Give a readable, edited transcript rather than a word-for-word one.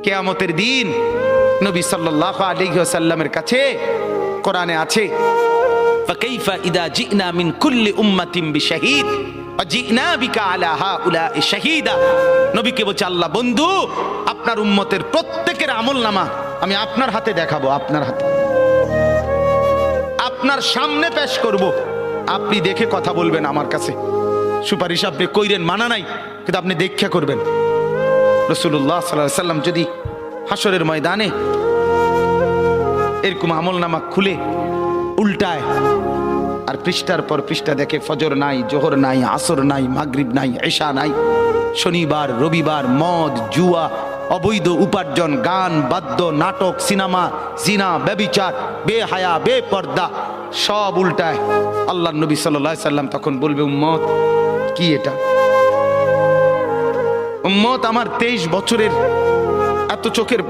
কিয়ামতের দিন নবী সাল্লাল্লাহু আলাইহি ওয়াসাল্লামের কাছে কোরআনে আছে, ফাকাইফা ইদা জিনা মিন কুল্লি উম্মাতিন বিশাহিদ ওয়া জিনা বিকা আলা হাউলা'i শাহীদা। নবীকে বলছে আল্লাহ, বন্ধু আপনার উম্মতের প্রত্যেকের আমলনামা আমি আপনার হাতে দেখাবো, আপনার হাতে, আপনার সামনে পেশ করব, আপনি দেখে কথা বলবেন আমার কাছে। সুপারিশ আপনি কইরেন, মানা নাই, কিন্তু আপনি দেখা করবেন। রাসূলুল্লাহ সাল্লাল্লাহু আলাইহি ওয়াসাল্লাম যদি হাসরের ময়দানে এরকম আমলনামা খুলে উল্টায় আর পৃষ্ঠার পর পৃষ্ঠা দেখে ফজর নাই, জোহর নাই, আসর নাই, মাগরিব নাই, এশা নাই, শনিবার রবিবার, মদ জুয়া, অবৈধ উপার্জন, গান বাদ্য, নাটক, সিনেমা, জিনা, ব্যভিচার, বেহায়া, বেপর্দা সব উল্টায়। আল্লাহর নবী সাল্লাল্লাহু আলাইহি সাল্লাম তখন বলবে, উম্মত কি এটা? উম্মত আমার 23 বছরের এত চোখের